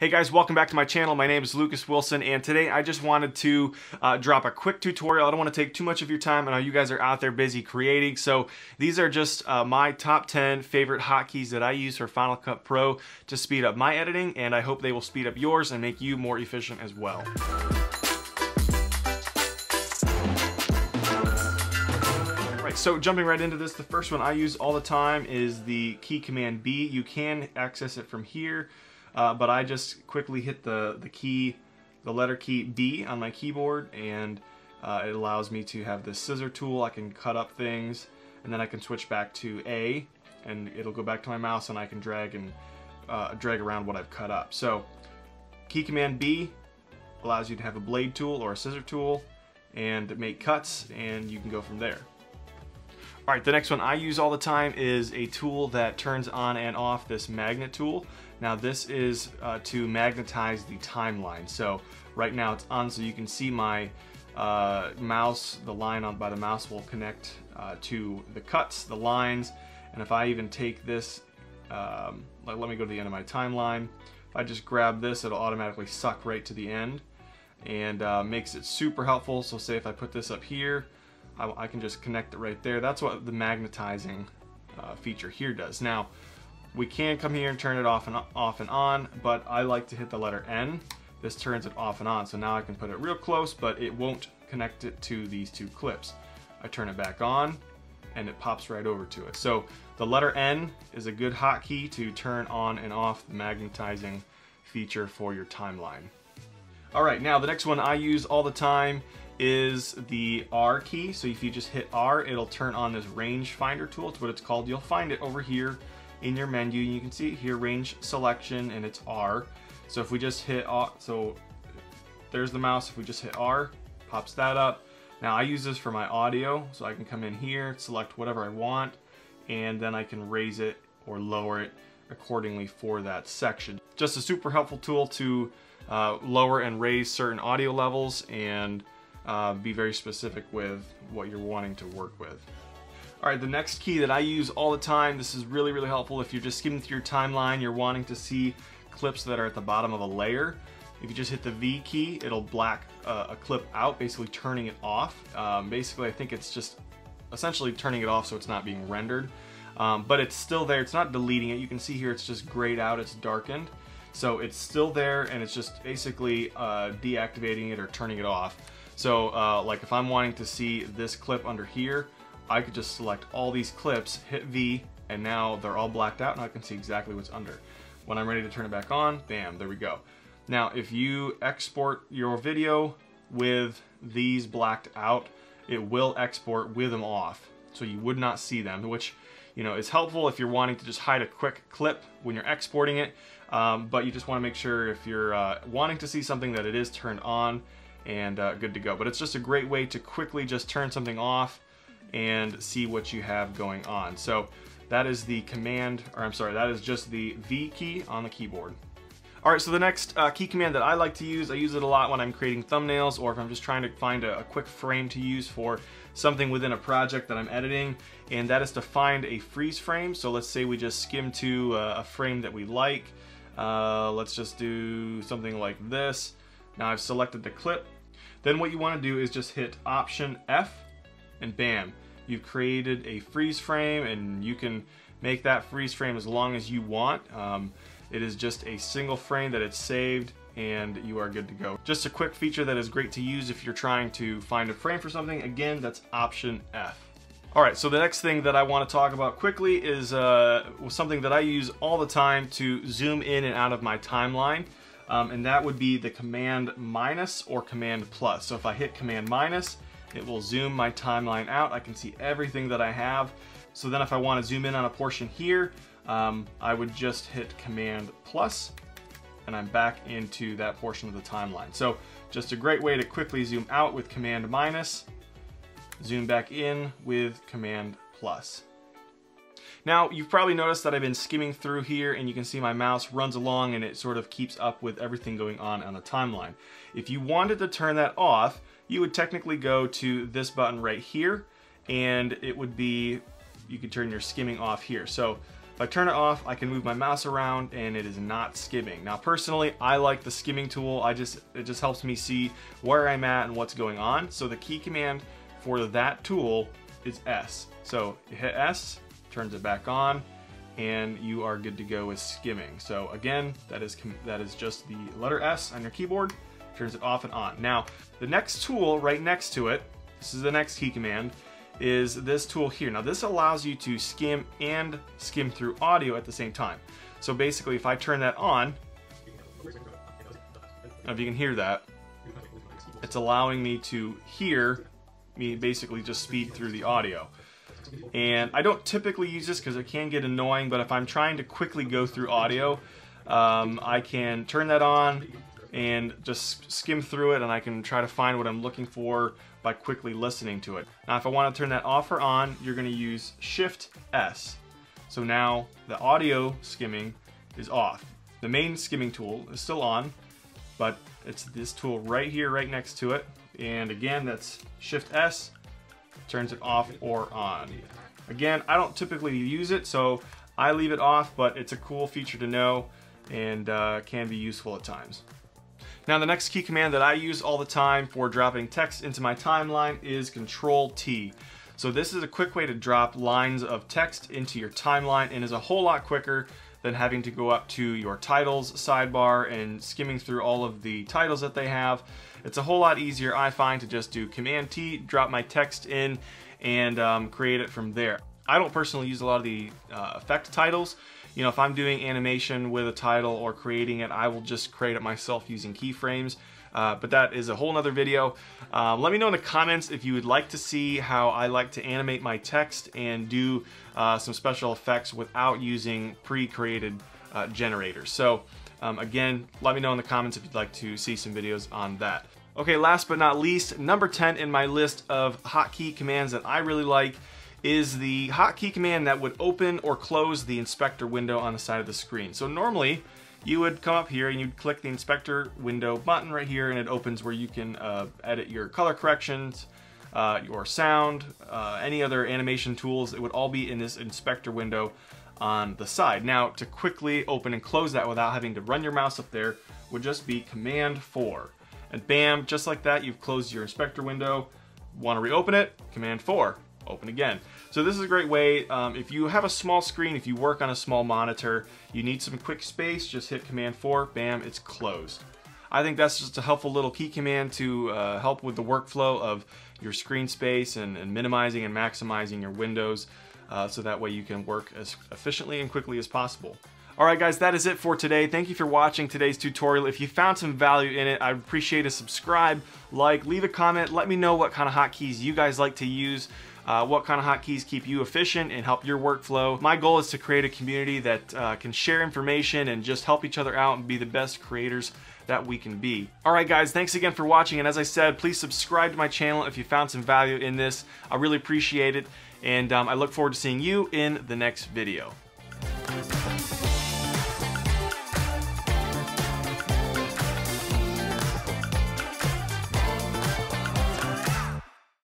Hey guys, welcome back to my channel. My name is Lucas Wilson, and today I just wanted to drop a quick tutorial. I don't want to take too much of your time. I know you guys are out there busy creating, so these are just my top 10 favorite hotkeys that I use for Final Cut Pro to speed up my editing, and I hope they will speed up yours and make you more efficient as well. So jumping right into this, the first one I use all the time is the key Command B. You can access it from here, but I just quickly hit the letter key B on my keyboard, and it allows me to have this scissor tool. I can cut up things, and then I can switch back to A, and it'll go back to my mouse, and I can drag around what I've cut up. So key Command B allows you to have a blade tool or a scissor tool and make cuts, and you can go from there. All right, the next one I use all the time is a tool that turns on and off, this magnet tool. Now this is to magnetize the timeline. So right now it's on, so you can see my mouse, the line by the mouse will connect to the cuts, the lines, and if I even take this, let me go to the end of my timeline. If I just grab this, it'll automatically suck right to the end, and makes it super helpful. So say if I put this up here, I can just connect it right there. That's what the magnetizing feature here does. Now, we can come here and turn it off and on, but I like to hit the letter N. This turns it off and on, so now I can put it real close, but it won't connect it to these two clips. I turn it back on, and it pops right over to it. So the letter N is a good hotkey to turn on and off the magnetizing feature for your timeline. All right, now the next one I use all the time is the R key. So if you just hit R, it'll turn on this range finder tool. It's what it's called. You'll find it over here in your menu. You can see it here, range selection, and it's R. So if we just hit R, so there's the mouse. If we just hit R, pops that up. Now I use this for my audio, so I can come in here, select whatever I want, and then I can raise it or lower it accordingly for that section. Just a super helpful tool to lower and raise certain audio levels and be very specific with what you're wanting to work with. All right, the next key that I use all the time, this is really, really helpful if you're just skimming through your timeline, you're wanting to see clips that are at the bottom of a layer. If you just hit the V key, it'll black a clip out, basically turning it off. Basically, I think it's just essentially turning it off so it's not being rendered. But it's still there, it's not deleting it. You can see here it's just grayed out, it's darkened. So it's still there, and it's just basically deactivating it or turning it off. So like if I'm wanting to see this clip under here, I could just select all these clips, hit V, and now they're all blacked out and I can see exactly what's under. When I'm ready to turn it back on, bam, there we go. Now if you export your video with these blacked out, it will export with them off, so you would not see them, which is helpful if you're wanting to just hide a quick clip when you're exporting it, but you just want to make sure if you're wanting to see something that it is turned on and good to go. But it's just a great way to quickly just turn something off and see what you have going on. So that is the that is just the V key on the keyboard. All right, so the next key command that I like to use, I use it a lot when I'm creating thumbnails or if I'm just trying to find a quick frame to use for something within a project that I'm editing, and that is to find a freeze frame. So let's say we just skim to a frame that we like. Let's just do something like this. Now I've selected the clip. Then what you want to do is just hit Option F, and bam, you've created a freeze frame, and you can make that freeze frame as long as you want. It is just a single frame that it's saved, and you are good to go. Just a quick feature that is great to use if you're trying to find a frame for something. Again, that's Option F. All right, so the next thing that I want to talk about quickly is something that I use all the time to zoom in and out of my timeline. And that would be the Command minus or Command plus. So if I hit Command minus, it will zoom my timeline out. I can see everything that I have. So then if I want to zoom in on a portion here, I would just hit Command plus, and I'm back into that portion of the timeline. So just a great way to quickly zoom out with Command minus, zoom back in with Command plus. Now, you've probably noticed that I've been skimming through here, and you can see my mouse runs along and it sort of keeps up with everything going on the timeline. If you wanted to turn that off, you would technically go to this button right here, and it would be, you could turn your skimming off here. So If I turn it off, I can move my mouse around and it is not skimming. Now personally, I like the skimming tool. It just helps me see where I'm at and what's going on. So the key command for that tool is S. So you hit S, turns it back on, and you are good to go with skimming. So again, that is just the letter S on your keyboard, turns it off and on. Now, the next tool right next to it, this is the next key command, is this tool here. Now this allows you to skim and skim through audio at the same time. So basically, if I turn that on, if you can hear that, it's allowing me to hear me basically just speed through the audio. And I don't typically use this because it can get annoying, but if I'm trying to quickly go through audio, I can turn that on and just skim through it, and I can try to find what I'm looking for by quickly listening to it. Now if I want to turn that off or on, you're going to use Shift S. So now the audio skimming is off. The main skimming tool is still on, but it's this tool right here, right next to it. And again, that's Shift S, turns it off or on. Again, I don't typically use it, so I leave it off, but it's a cool feature to know and can be useful at times. Now the next key command that I use all the time for dropping text into my timeline is Control T. So this is a quick way to drop lines of text into your timeline and is a whole lot quicker than having to go up to your titles sidebar and skimming through all of the titles that they have. It's a whole lot easier, I find, to just do Command T, drop my text in, and create it from there. I don't personally use a lot of the effect titles. You know, if I'm doing animation with a title or creating it, I will just create it myself using keyframes. But that is a whole nother video. Let me know in the comments if you would like to see how I like to animate my text and do some special effects without using pre-created generators. So again, let me know in the comments if you'd like to see some videos on that. Okay, last but not least, number 10 in my list of hotkey commands that I really like is the hotkey command that would open or close the inspector window on the side of the screen. So normally you would come up here and you'd click the inspector window button right here, and it opens where you can edit your color corrections, your sound, any other animation tools. It would all be in this inspector window on the side. Now to quickly open and close that without having to run your mouse up there would just be Command 4. And bam, just like that, you've closed your inspector window. Want to reopen it? Command 4. Open again. So this is a great way, if you have a small screen, if you work on a small monitor, you need some quick space, just hit Command 4, bam, it's closed. I think that's just a helpful little key command to help with the workflow of your screen space and minimizing and maximizing your windows so that way you can work as efficiently and quickly as possible. Alright guys, that is it for today. Thank you for watching today's tutorial. If you found some value in it, I'd appreciate a subscribe, like, leave a comment, let me know what kind of hotkeys you guys like to use. What kind of hotkeys keep you efficient and help your workflow. My goal is to create a community that can share information and just help each other out and be the best creators that we can be. Alright guys, thanks again for watching, and as I said, please subscribe to my channel if you found some value in this. I really appreciate it, and I look forward to seeing you in the next video.